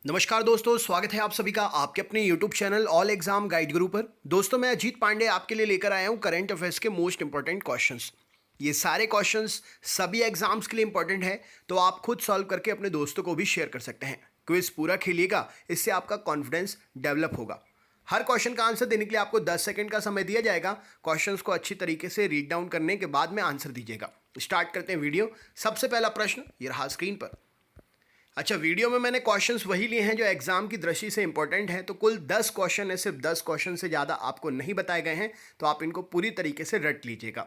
नमस्कार दोस्तों, स्वागत है आप सभी का आपके अपने YouTube channel all exam guide गुरु पर। दोस्तों, मैं अजीत पांडे आपके लिए लेकर आया हूं करंट अफेयर्स के मोस्ट इंपॉर्टेंट क्वेश्चंस। ये सारे क्वेश्चंस सभी एग्जाम्स के लिए इंपॉर्टेंट है, तो आप खुद सॉल्व करके अपने दोस्तों को भी शेयर कर सकते हैं। क्विज पूरा खेलिएगा, इससे आपका कॉन्फिडेंस डेवलप होगा। हर क्वेश्चन का आंसर देने के लिए आपको 10 सेकंड का समय दिया जाएगा। क्वेश्चंस को अच्छी तरीके से रीड डाउन करने के बाद में आंसर दीजिएगा। स्टार्ट करते हैं वीडियो। सबसे पहला प्रश्न ये रहा स्क्रीन पर। अच्छा, वीडियो में मैंने क्वेश्चंस वही लिए हैं जो एग्जाम की दृष्टि से इंपॉर्टेंट हैं, तो कुल 10 क्वेश्चन है, सिर्फ 10 क्वेश्चन से ज़्यादा आपको नहीं बताए गए हैं, तो आप इनको पूरी तरीके से रट लीजिएगा।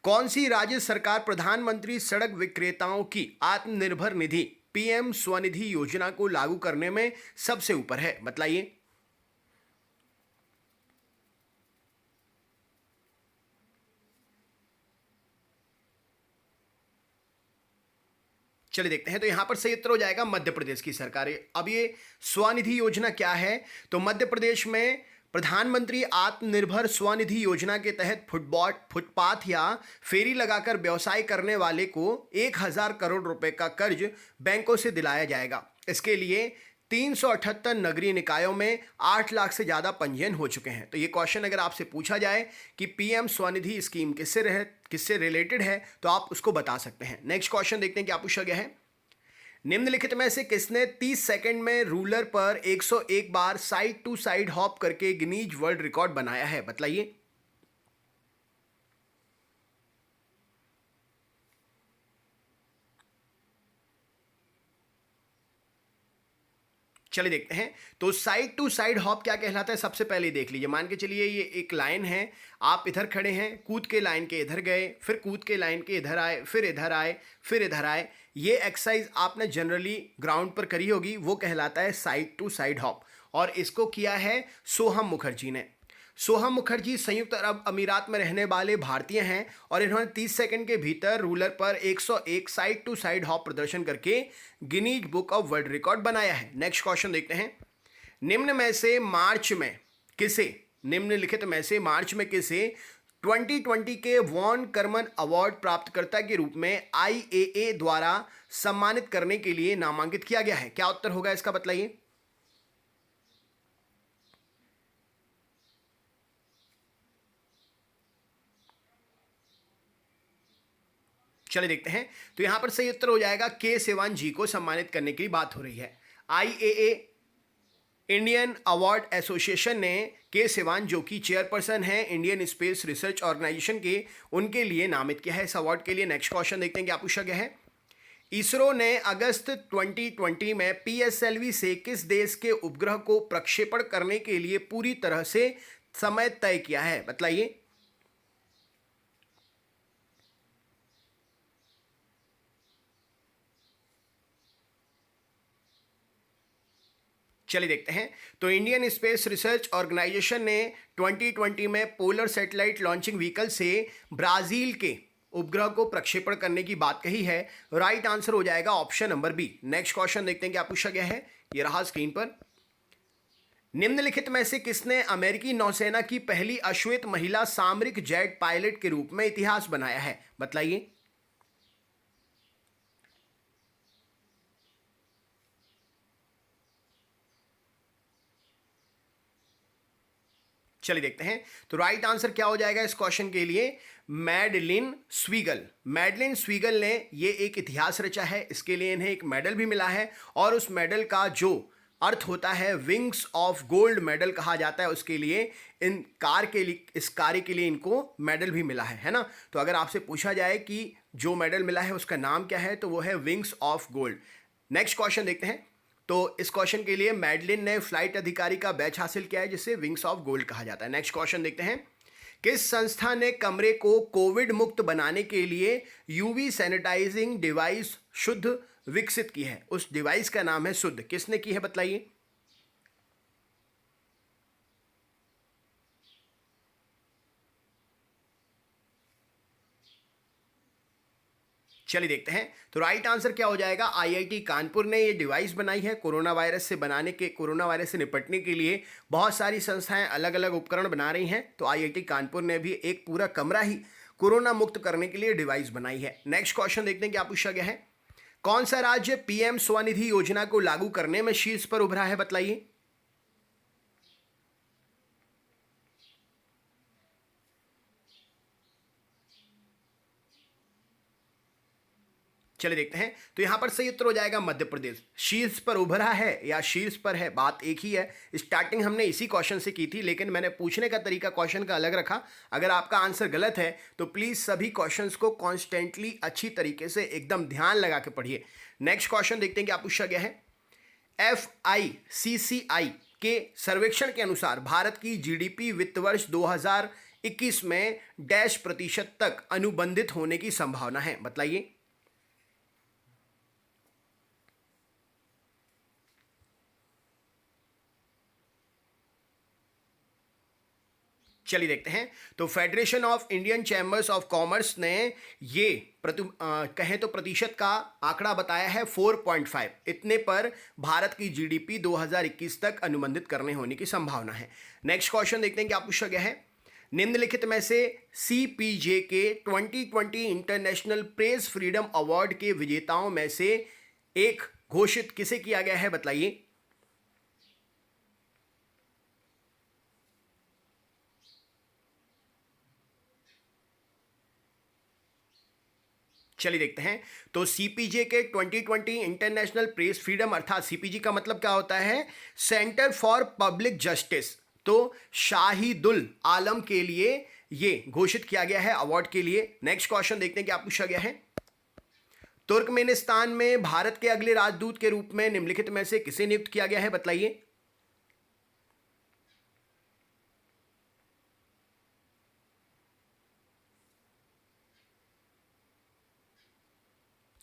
कौन सी राज्य सरकार प्रधानमंत्री सड़क विक्रेताओं की आत्मनिर्भर निधि पीएम स्वनिधि योजना को लागू करने में सबसे ऊपर है? बताइए। चलिए देखते हैं। तो यहां पर सही उत्तर हो जाएगा मध्य प्रदेश की सरकार। अब ये स्वनिधि योजना क्या है? तो मध्य प्रदेश में प्रधानमंत्री आत्मनिर्भर स्वनिधि योजना के तहत फुटपाथ या फेरी लगाकर व्यवसाय करने वाले को 1,000 करोड़ रुपए का कर्ज बैंकों से दिलाया जाएगा। इसके लिए 378 नगरीय निकायों में 8 लाख से ज़्यादा पंजीयन हो चुके हैं। तो ये क्वेश्चन अगर आपसे पूछा जाए कि पीएम स्वनिधि स्कीम किससे रिलेटेड है, तो आप उसको बता सकते हैं। नेक्स्ट क्वेश्चन देखते हैं क्या पूछा गया है। निम्नलिखित में से किसने 30 सेकंड में रूलर पर 101 बार साइड टू साइड हॉप करके गिनीज वर्ल्ड रिकॉर्ड बनाया है? बताइए। चलिए देखते हैं। तो साइड टू साइड हॉप क्या कहलाता है, सबसे पहले देख लीजिए। मान के चलिए ये एक लाइन है, आप इधर खड़े हैं, कूद के लाइन के इधर गए, फिर कूद के लाइन के इधर आए, फिर इधर आए, फिर इधर आए। ये एक्सरसाइज आपने जनरली ग्राउंड पर करी होगी, वो कहलाता है साइड टू साइड हॉप। और इसको किया है सोहम मुखर्जी ने। सोहम मुखर्जी संयुक्त अरब अमीरात में रहने वाले भारतीय हैं और इन्होंने 30 सेकंड के भीतर रूलर पर 101 साइड टू साइड हॉप प्रदर्शन करके Guinness book of world record बनाया है। नेक्स्ट क्वेश्चन देखते हैं। निम्नलिखित में से मार्च में किसे 2020 के वॉन करमन अवार्ड प्राप्तकर्ता के रूप में आईएए द्वारा सम्मानित करने के लिए नामांकित किया गया है? क्या उत्तर होगा इसका, बताइए। चलिए देखते हैं। तो यहां पर सही उत्तर हो जाएगा के सिवान जी को सम्मानित करने की बात हो रही है। आईएए इंडियन अवार्ड एसोसिएशन ने के सिवान, जो कि चेयरपर्सन है इंडियन स्पेस रिसर्च ऑर्गेनाइजेशन के, उनके लिए नामित किया है इस अवार्ड के लिए। नेक्स्ट क्वेश्चन देखते हैं क्या पूछा गया है। इसरो ने अगस्त 2020 में पीएसएलवी से किस देश के उपग्रह को प्रक्षेपण करने के लिए पूरी तरह से समय तय किया है? बताइए। चलिए देखते हैं। तो इंडियन स्पेस रिसर्च ऑर्गेनाइजेशन ने 2020 में पोलर सैटेलाइट लॉन्चिंग व्हीकल से ब्राजील के उपग्रह को प्रक्षेपण करने की बात कही है। राइट आंसर हो जाएगा option number B. Next question देखते हैं क्या पूछा गया है। ये रहा स्क्रीन पर। निम्नलिखित में से किसने अमेरिकी नौसेना की पहली अश्वेत महिला सामरिक जेट पायलट के रूप में इतिहास बनाया है? बताइए। चलिए देखते हैं। तो राइट आंसर क्या हो जाएगा इस क्वेश्चन के लिए? मैडलिन स्वीगल। मैडलिन स्वीगल ने ये एक इतिहास रचा है, इसके लिए इन्हें एक मेडल भी मिला है, और उस मेडल का जो अर्थ होता है विंग्स ऑफ गोल्ड मेडल कहा जाता है, उसके लिए इस कार्य के लिए इनको मेडल भी मिला है ना। तो अगर आपसे पूछा जाए कि जो मेडल मिला है उसका नाम क्या है, तो वो है wings of gold. Next question देखते हैं। तो इस क्वेश्चन के लिए मैडलिन ने फ्लाइट अधिकारी का बैच हासिल किया है, जिसे विंग्स ऑफ गोल्ड कहा जाता है। नेक्स्ट क्वेश्चन देखते हैं। किस संस्था ने कमरे को कोविड मुक्त बनाने के लिए यूवी सैनिटाइजिंग डिवाइस शुद्ध विकसित की है? उस डिवाइस का नाम है शुद्ध। किसने की है, बताइए। चलिए देखते हैं। तो राइट आंसर क्या हो जाएगा? आईआईटी कानपुर ने ये डिवाइस बनाई है। कोरोना वायरस से निपटने के लिए बहुत सारी संस्थाएं अलग अलग उपकरण बना रही हैं, तो आईआईटी कानपुर ने भी एक पूरा कमरा ही कोरोना मुक्त करने के लिए डिवाइस बनाई है। नेक्स्ट क्वेश्चन देखते हैं क्या पूछा गया है। कौन सा राज्य पीएम स्वनिधि योजना को लागू करने में शीर्ष पर उभरा है, बतलाइए। चलिए देखते हैं। तो यहां पर सही उत्तर हो जाएगा मध्य प्रदेश। शीर्ष पर उभरा है या शीर्ष पर है, बात एक ही है। स्टार्टिंग हमने इसी क्वेश्चन से की थी, लेकिन मैंने पूछने का तरीका क्वेश्चन का अलग रखा। अगर आपका आंसर गलत है तो प्लीज सभी क्वेश्चंस को कॉन्स्टेंटली अच्छी तरीके से एकदम ध्यान लगा के पढ़िए। नेक्स्ट क्वेश्चन देखते हैं क्या पूछा गया है। FICCI के सर्वेक्षण के अनुसार भारत की GDP वित्त वर्ष 2021 में डैश प्रतिशत तक अनुबंधित होने की संभावना है, बतलाइए। चलिए देखते हैं। तो federation of Indian chambers of commerce ने ये कहें तो प्रतिशत का आंकड़ा बताया है 4.5। इतने पर भारत की GDP 2021 तक अनुबंधित करने होने की संभावना है। नेक्स्ट क्वेश्चन देखते हैं क्या पूछा गया है। निम्नलिखित में से CPJ के 2020 इंटरनेशनल प्रेस फ्रीडम अवार्ड के विजेताओं में से एक घोषित किसे किया गया है, बतलाइए। चलिए देखते हैं। तो CPJ के 2020 इंटरनेशनल प्रेस फ्रीडम, अर्थात CPJ का मतलब क्या होता है, सेंटर फॉर पब्लिक जस्टिस। तो शाहिदुल आलम के लिए ये घोषित किया गया है अवार्ड के लिए। नेक्स्ट क्वेश्चन देखते हैं क्या पूछा गया है। तुर्कमेनिस्तान में भारत के अगले राजदूत के रूप में निम्नलिखित में से किसे नियुक्त किया गया है, बतलाइए।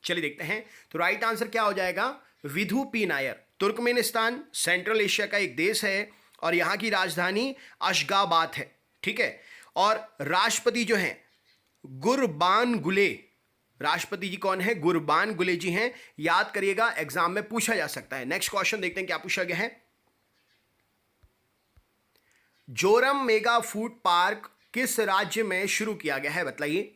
चलिए देखते हैं। तो राइट आंसर क्या हो जाएगा, Vidhu P Nair. Turkmenistan central Asia का एक देश है और यहां की राजधानी अशगाबाद है, ठीक है। और राष्ट्रपति जो हैं गुरबानगुले, राष्ट्रपति जी कौन है, गुरबानगुले जी हैं। याद करिएगा, एग्जाम में पूछा जा सकता है। नेक्स्ट क्वेश्चन देखते हैं क्या पूछा गया है। जोरम मेगा फूड पार्क किस राज्य में शुरू किया गया है, बतलाइए।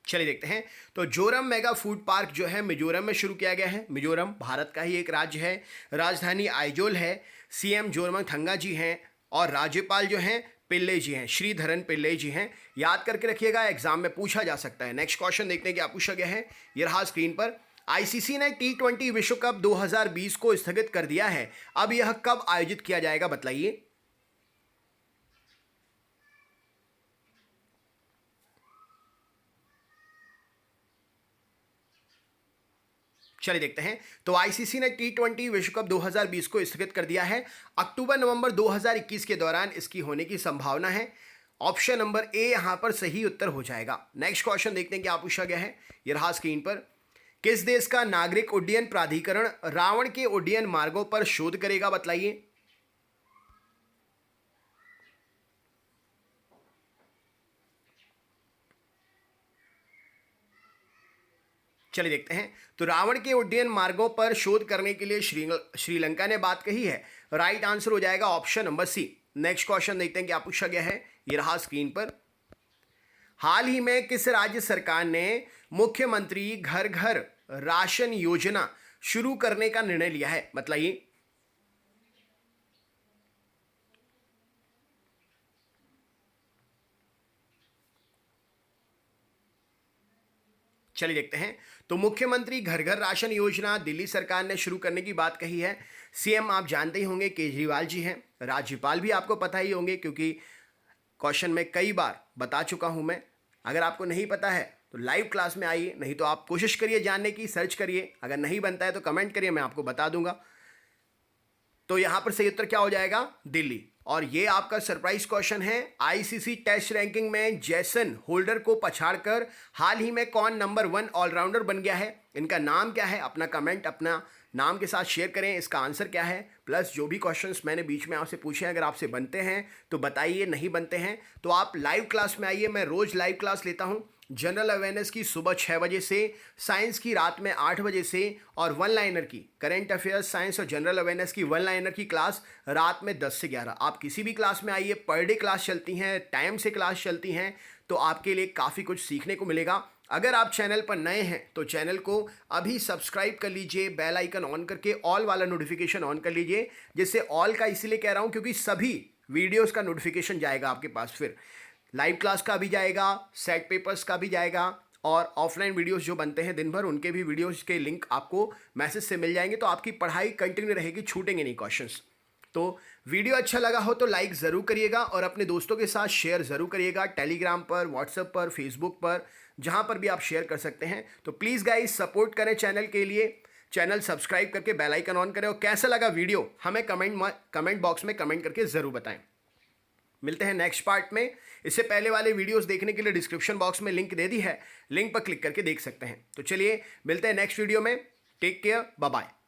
चलिए देखते हैं। तो जोरम मेगा फूड पार्क जो है मिजोरम में शुरू किया गया है। मिजोरम भारत का ही एक राज्य है। राजधानी आइजोल है। CM जोरमथंगा जी हैं और राज्यपाल जो हैं पिल्ले जी हैं, श्रीधरन पिल्ले जी हैं। याद करके रखिएगा, एग्जाम में पूछा जा सकता है। नेक्स्ट क्वेश्चन देखते हैं क्या पूछा गया है। ये रहा स्क्रीन पर। ICC ने T20 विश्व कप 2020 को स्थगित कर दिया है। अब यह कब आयोजित किया जाएगा, बतलाइए। चलिए देखते हैं। तो ICC ने T20 विश्व कप 2020 को स्थगित कर दिया है। अक्टूबर-नवंबर 2021 के दौरान इसकी होने की संभावना है। ऑप्शन नंबर ए यहां पर सही उत्तर हो जाएगा। नेक्स्ट क्वेश्चन देखते हैं क्या पूछा गया है। ये रहा स्क्रीन पर। किस देश का नागरिक उड्डयन प्राधिकरण रावण के उड्डयन मार्गों पर शोध करेगा, बतलाइए। चलिए देखते हैं। तो रावण के उड्डयन मार्गों पर शोध करने के लिए श्रीलंका ने बात कही है। राइट आंसर हो जाएगा option number C. Next question देखते हैं क्या पूछा गया है। ये रहा स्क्रीन पर। हाल ही में किस राज्य सरकार ने मुख्यमंत्री घर घर राशन योजना शुरू करने का निर्णय लिया है, बताइए। चलिए देखते हैं। तो मुख्यमंत्री घर घर राशन योजना दिल्ली सरकार ने शुरू करने की बात कही है। CM आप जानते ही होंगे केजरीवाल जी हैं। राज्यपाल भी आपको पता ही होंगे क्योंकि क्वेश्चन में कई बार बता चुका हूं मैं। अगर आपको नहीं पता है तो लाइव क्लास में आइए, नहीं तो आप कोशिश करिए जानने की, सर्च करिए। अगर नहीं बनता है तो कमेंट करिए, मैं आपको बता दूंगा। तो यहां पर सही उत्तर क्या हो जाएगा, दिल्ली। और ये आपका सरप्राइज क्वेश्चन है। ICC टेस्ट रैंकिंग में जैसन होल्डर को पछाड़कर हाल ही में कौन नंबर 1 ऑलराउंडर बन गया है, इनका नाम क्या है, अपना कमेंट अपना नाम के साथ शेयर करें इसका आंसर क्या है, प्लस जो भी क्वेश्चंस मैंने बीच में आपसे पूछे हैं अगर आपसे बनते हैं तो बताइए, नहीं बनते हैं तो आप लाइव क्लास में आइए। मैं रोज़ लाइव क्लास लेता हूँ, जनरल अवेयरनेस की सुबह 6 बजे से, साइंस की रात में 8 बजे से, और वन लाइनर की करंट अफेयर्स, साइंस और जनरल अवेयरनेस की वन लाइनर की क्लास रात में 10 से 11। आप किसी भी क्लास में आइए, पर डे क्लास चलती हैं, टाइम से क्लास चलती हैं, तो आपके लिए काफ़ी कुछ सीखने को मिलेगा। अगर आप चैनल पर नए हैं तो चैनल को अभी सब्सक्राइब कर लीजिए, बेल आइकन ऑन करके ऑल वाला नोटिफिकेशन ऑन कर लीजिए। जिससे ऑल का इसीलिए कह रहा हूँ क्योंकि सभी वीडियोस का नोटिफिकेशन जाएगा आपके पास, फिर लाइव क्लास का भी जाएगा, सेट पेपर्स का भी जाएगा, और ऑफलाइन वीडियोस जो बनते हैं दिन भर उनके भी वीडियोस के लिंक आपको मैसेज से मिल जाएंगे। तो आपकी पढ़ाई कंटिन्यू रहेगी, छूटेंगे नहीं क्वेश्चंस। तो वीडियो अच्छा लगा हो तो लाइक ज़रूर करिएगा और अपने दोस्तों के साथ शेयर ज़रूर करिएगा, टेलीग्राम पर, व्हाट्सएप पर, फेसबुक पर, जहां पर भी आप शेयर कर सकते हैं। तो प्लीज़ गाइस सपोर्ट करें चैनल के लिए, चैनल सब्सक्राइब करके बेल आइकन ऑन करें, और कैसा लगा वीडियो हमें कमेंट बॉक्स में कमेंट करके ज़रूर बताएं। मिलते हैं नेक्स्ट पार्ट में। इससे पहले वाले वीडियोस देखने के लिए डिस्क्रिप्शन बॉक्स में लिंक दे दी है, लिंक पर क्लिक करके देख सकते हैं। तो चलिए मिलते हैं नेक्स्ट वीडियो में। Take care, bye bye.